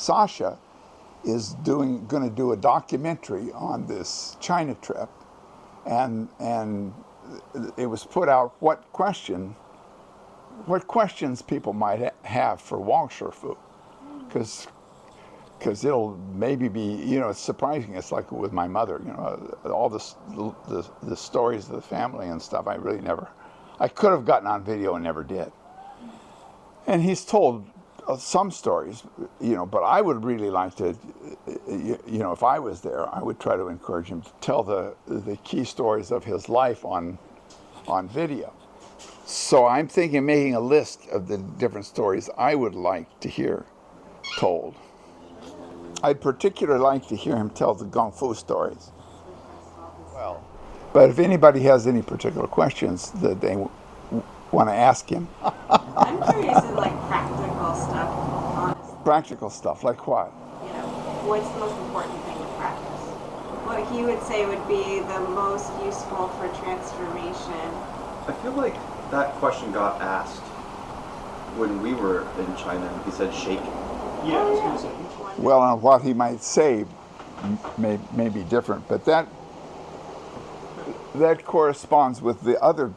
Sasha is going to do a documentary on this China trip, and it was put out what questions people might have for Wang Shifu, because it'll maybe be, it's surprising. It's like with my mother, all the stories of the family and stuff. I could have gotten on video and never did. And he's told some stories, but I would really like to, if I was there, I would try to encourage him to tell the key stories of his life on video. So I'm thinking of making a list of the different stories I would like to hear told. I'd particularly like to hear him tell the Kung Fu stories. Well, but if anybody has any particular questions that they want to ask him. I'm curious in like practical stuff, honestly. Practical stuff, like what? What's the most important thing to practice? What he would say would be the most useful for transformation. I feel like that question got asked when we were in China, and he said shaking. Yeah, I was going to say. Well, and what he might say may be different, but that corresponds with the other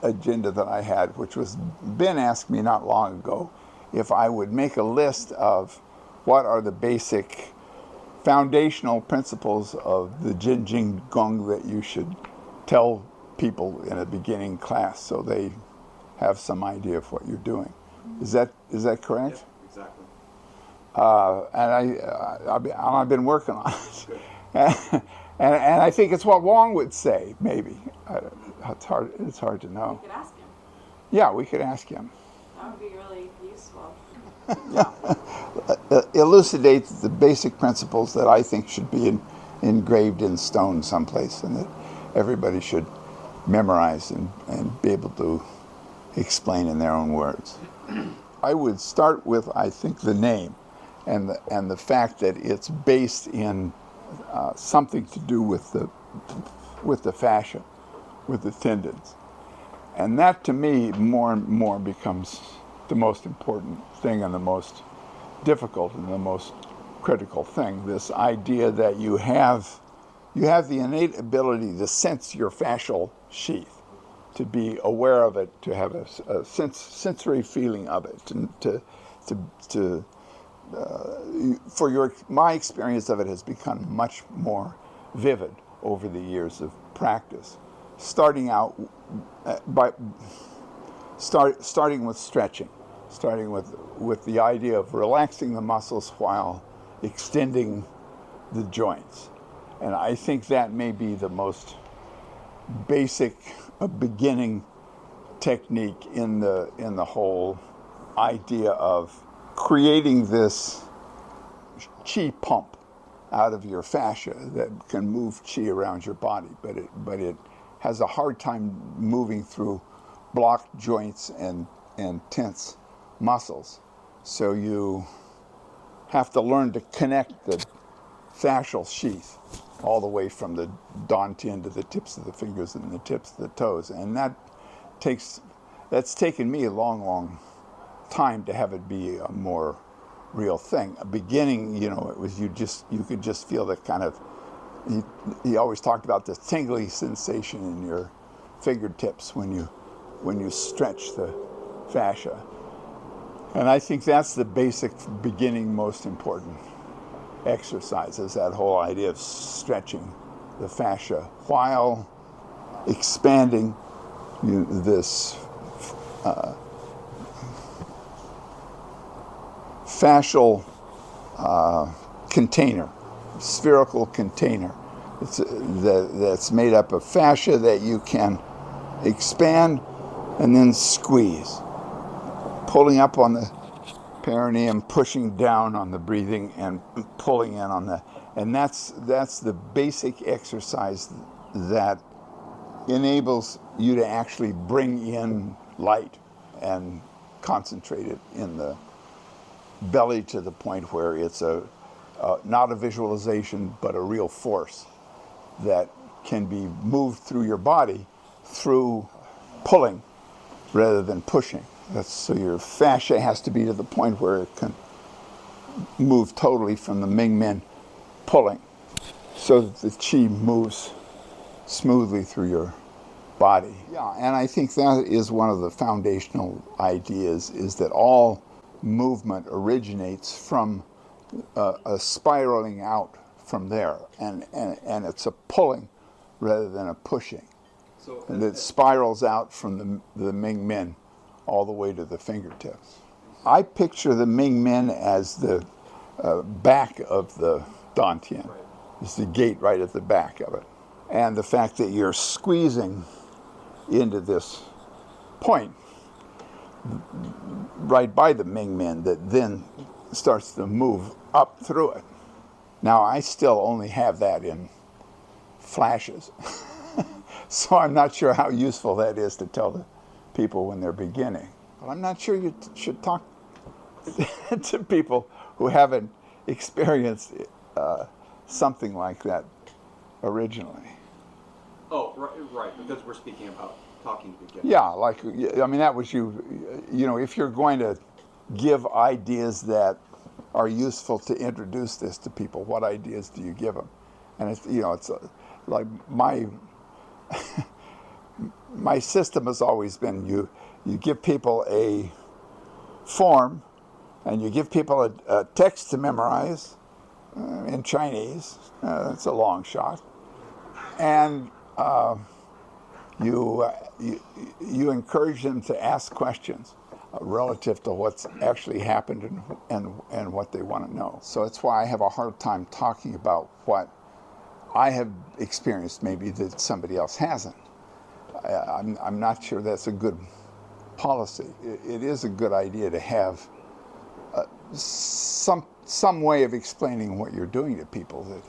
agenda that I had, which was Ben asked me not long ago if I would make a list of what are the basic foundational principles of the Jing Gong that you should tell people in a beginning class so they have some idea of what you're doing. Is that correct? Yep, exactly. And I've been working on it. And I think it's what Wang would say, maybe. It's hard to know. We could ask him. Yeah, we could ask him. That would be really useful. Elucidate the basic principles that I think should be engraved in stone someplace, and that everybody should memorize and be able to explain in their own words. I would start with, I think, the name and the fact that it's based in something to do with the fascia, with the tendons. And that, to me, more and more becomes the most important thing and the most difficult and the most critical thing. This idea that you have the innate ability to sense your fascial sheath, to be aware of it, to have a sensory feeling of it, and my experience of it has become much more vivid over the years of practice. Starting out starting with stretching, starting with the idea of relaxing the muscles while extending the joints. And I think that may be the most basic beginning technique in the whole idea of creating this chi pump out of your fascia that can move chi around your body, but it has a hard time moving through blocked joints and tense muscles. So you have to learn to connect the fascial sheath all the way from the dantian to the tips of the fingers and the tips of the toes. And that's taken me a long, long time to have it be a more real thing. A beginning, it was you could just feel the kind of, he always talked about the tingly sensation in your fingertips when you stretch the fascia. And I think that's the basic beginning, most important exercise, is that whole idea of stretching the fascia while expanding this fascial container, spherical container that's made up of fascia that you can expand and then squeeze, pulling up on the perineum, pushing down on the breathing, and pulling in on the, and that's the basic exercise that enables you to actually bring in light and concentrate it in the belly to the point where it's not a visualization but a real force that can be moved through your body through pulling rather than pushing. So your fascia has to be to the point where it can move totally from the Ming Men pulling, so that the qi moves smoothly through your body. Yeah, and I think that is one of the foundational ideas, is that all movement originates from a spiraling out from there, and it's a pulling rather than a pushing. So And it spirals out from the Ming Men all the way to the fingertips. I picture the Ming Men as the back of the Dantian. Right. It's the gate right at the back of it. And the fact that you're squeezing into this point right by the Ming Men that then starts to move up through it. Now, I still only have that in flashes. So I'm not sure how useful that is to tell the people when they're beginning. But I'm not sure you should talk to people who haven't experienced something like that originally. Oh, right, because we're speaking about talking to the beginning. Yeah, like, I mean, that was you know, if you're going to give ideas that are useful to introduce this to people, what ideas do you give them? And it's, you know, it's like my system has always been you give people a form and you give people a text to memorize in Chinese. It's a long shot. And you encourage them to ask questions relative to what's actually happened and what they want to know. So that's why I have a hard time talking about what I have experienced maybe that somebody else hasn't. I'm not sure that's a good policy. It is a good idea to have some way of explaining what you're doing to people that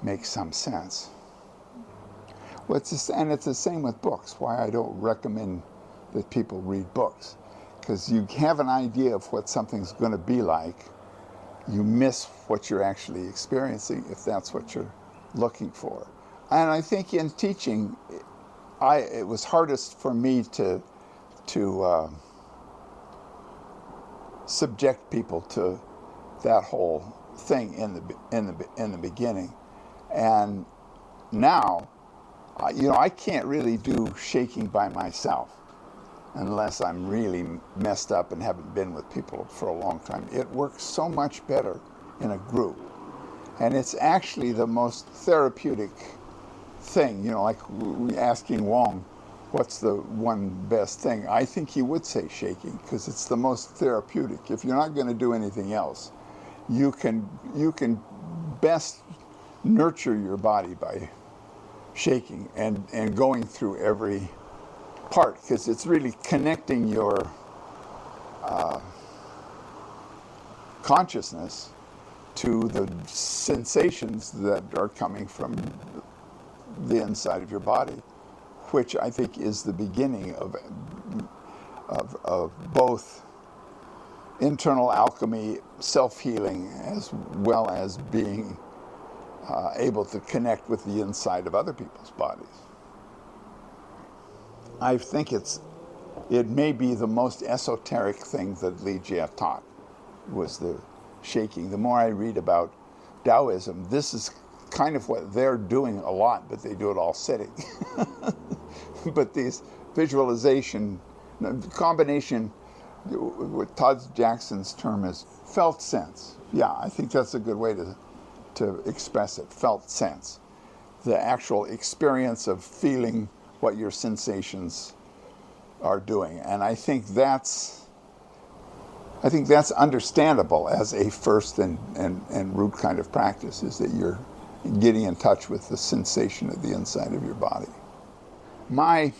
makes some sense. Well, and it's the same with books. Why I don't recommend that people read books, because you have an idea of what something's going to be like. You miss what you're actually experiencing if that's what you're looking for. And I think in teaching, it was hardest for me to subject people to that whole thing in the beginning. And now, you know, I can't really do shaking by myself unless I'm really messed up and haven't been with people for a long time. It works so much better in a group. And it's actually the most therapeutic thing, you know, like asking Wang, what's the one best thing? I think he would say shaking, because it's the most therapeutic. If you're not going to do anything else, you can best nurture your body by shaking and going through every part, because it's really connecting your consciousness to the sensations that are coming from the inside of your body, which I think is the beginning of both internal alchemy, self-healing, as well as being able to connect with the inside of other people's bodies. I think it may be the most esoteric thing that Li Jie taught, was the shaking. The more I read about Taoism, this is kind of what they're doing a lot, but they do it all sitting. But these visualization, the combination, what Todd Jackson's term is felt sense. Yeah, I think that's a good way to express it, felt sense. The actual experience of feeling what your sensations are doing. And I think that's understandable as a first and root kind of practice, is that you're getting in touch with the sensation of the inside of your body. My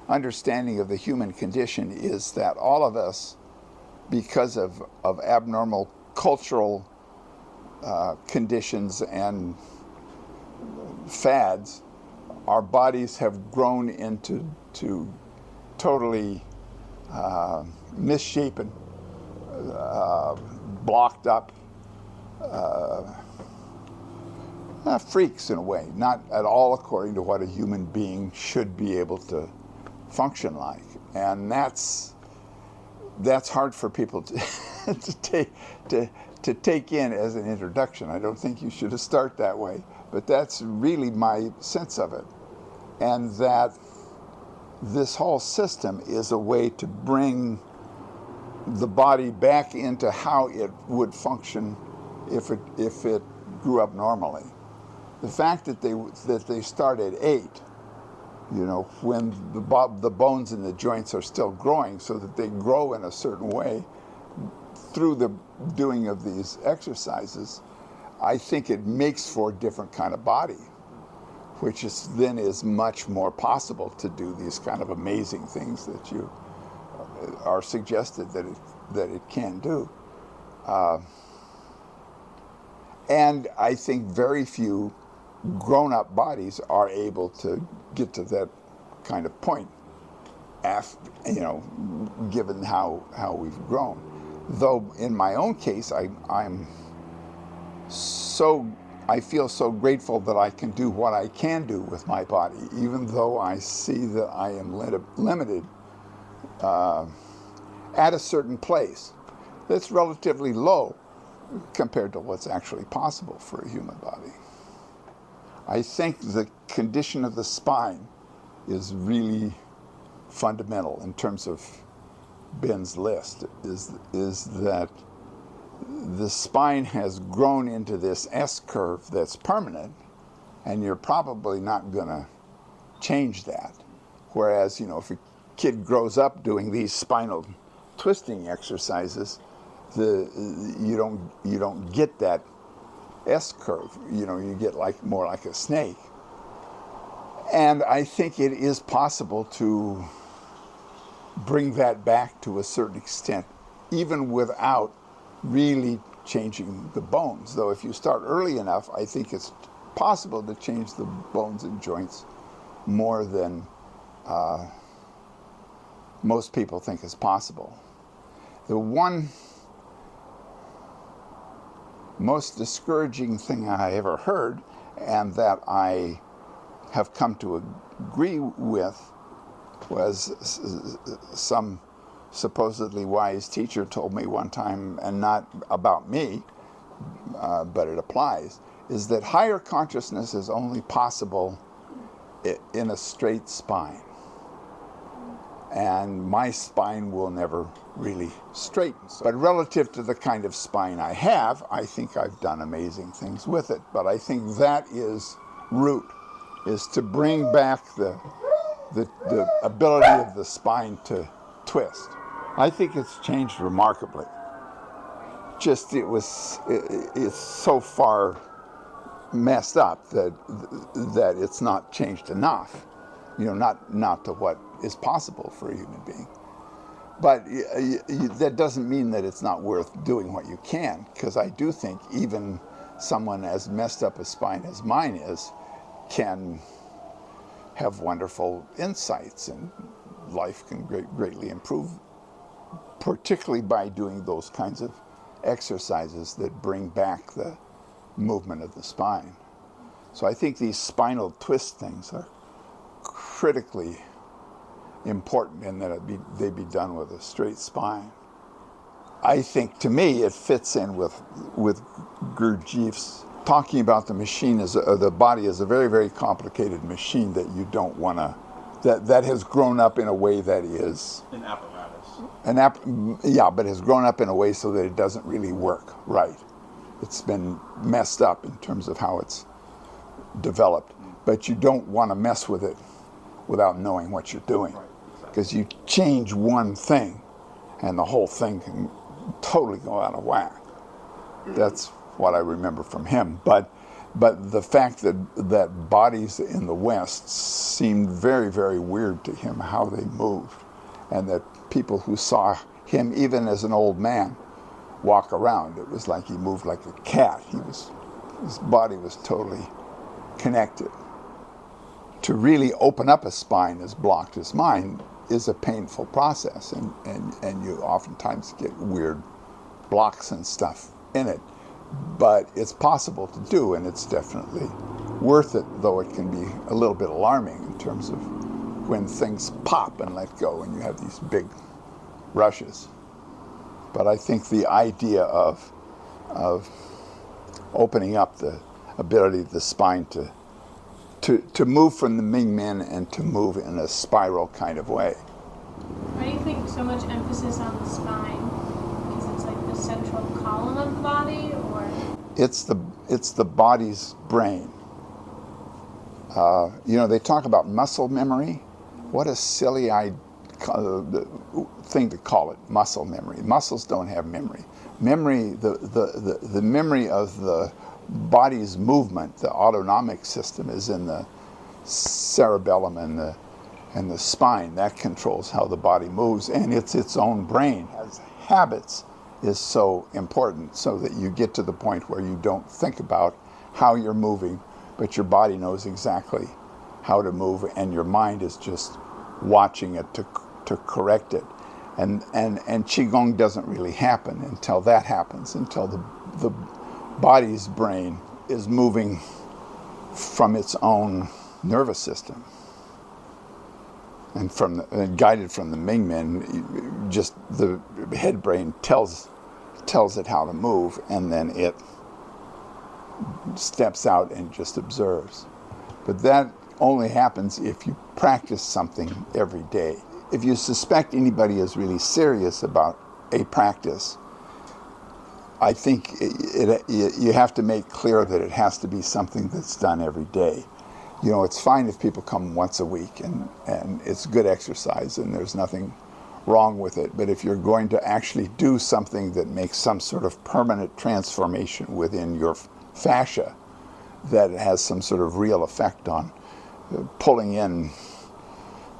understanding of the human condition is that all of us, because of abnormal cultural conditions and fads, our bodies have grown into totally misshapen, blocked up freaks in a way, not at all according to what a human being should be able to function like. And that's hard for people to to take to take in as an introduction. I don't think you should start that way, but that's really my sense of it, and that this whole system is a way to bring the body back into how it would function if it grew up normally. The fact that they start at 8, when the bones in the joints are still growing, so that they grow in a certain way through the doing of these exercises, I think it makes for a different kind of body, which then is much more possible to do these kind of amazing things that you are suggested that it can do. And I think very few grown-up bodies are able to get to that kind of point, given how we've grown. Though in my own case, I feel so grateful that I can do what I can do with my body, even though I see that I am limited at a certain place that's relatively low compared to what's actually possible for a human body. I think the condition of the spine is really fundamental in terms of Ben's list, is that the spine has grown into this S-curve that's permanent, and you're probably not going to change that. Whereas, if a kid grows up doing these spinal twisting exercises, you don't get that S-curve. You get more like a snake. And I think it is possible to bring that back to a certain extent, even without really changing the bones. Though if you start early enough, I think it's possible to change the bones and joints more than most people think is possible. The one most discouraging thing I ever heard, and that I have come to agree with, was some supposedly wise teacher told me one time, and not about me, but it applies, is that higher consciousness is only possible in a straight spine. And my spine will never really straighten. But relative to the kind of spine I have, I think I've done amazing things with it. But I think that is root, is to bring back the ability of the spine to twist. I think it's changed remarkably. Just it's so far messed up that it's not changed enough. Not to what is possible for a human being. But that doesn't mean that it's not worth doing what you can, because I do think even someone as messed up a spine as mine is can have wonderful insights, and life can greatly improve, particularly by doing those kinds of exercises that bring back the movement of the spine. So I think these spinal twist things are critically important in that they be done with a straight spine. I think, to me, it fits in with Gurdjieff's talking about the machine the body as a very, very complicated machine that you don't want to, that has grown up in a way that is An apparatus. But has grown up in a way so that it doesn't really work right. It's been messed up in terms of how it's developed, but you don't want to mess with it without knowing what you're doing, because you change one thing and the whole thing can totally go out of whack. That's what I remember from him. But the fact that bodies in the West seemed very, very weird to him, how they moved, and that people who saw him, even as an old man, walk around, it was like he moved like a cat. His body was totally connected. To really open up a spine as blocked as mine is a painful process, and you oftentimes get weird blocks and stuff in it. But it's possible to do, and it's definitely worth it, though it can be a little bit alarming in terms of when things pop and let go and you have these big rushes. But I think the idea of opening up the ability of the spine to move from the Ming Men and to move in a spiral kind of way. Why do you think so much emphasis on the spine? Because it's like the central column of the body, or? It's the body's brain. They talk about muscle memory. What a silly thing to call it, muscle memory. Muscles don't have memory. Memory, the memory of the body's movement, the autonomic system, is in the cerebellum and the spine. That controls how the body moves, and it's its own brain. As habits is so important, so that you get to the point where you don't think about how you're moving, but your body knows exactly how to move, and your mind is just watching it to correct it. And Qigong doesn't really happen until that happens, until the body's brain is moving from its own nervous system. And guided from the Ming Men, just the head brain tells it how to move, and then it steps out and just observes. But that only happens if you practice something every day. If you suspect anybody is really serious about a practice, I think you have to make clear that it has to be something that's done every day. It's fine if people come once a week, and it's good exercise, and there's nothing wrong with it. But if you're going to actually do something that makes some sort of permanent transformation within your fascia, that has some sort of real effect on pulling in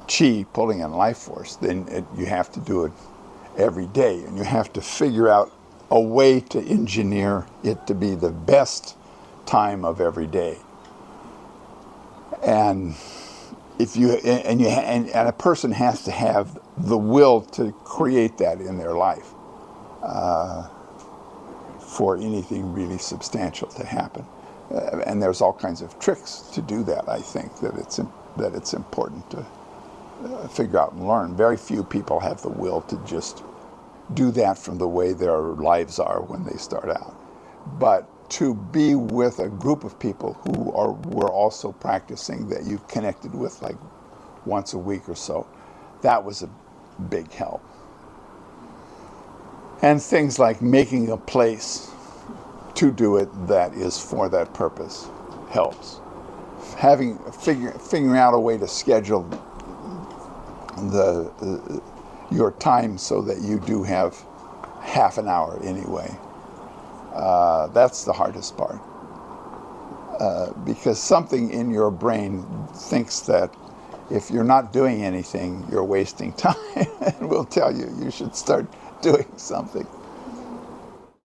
chi, pulling in life force, then you have to do it every day, and you have to figure out a way to engineer it to be the best time of every day. And a person has to have the will to create that in their life for anything really substantial to happen. And there's all kinds of tricks to do that. I think that it's important to figure out and learn. Very few people have the will to just do that from the way their lives are when they start out. But to be with a group of people who were also practicing, that you connected with like once a week or so, that was a big help. And things like making a place to do it that is for that purpose helps. Figuring out a way to schedule your time so that you do have half an hour anyway. That's the hardest part. Because something in your brain thinks that if you're not doing anything, you're wasting time, and will tell you should start doing something.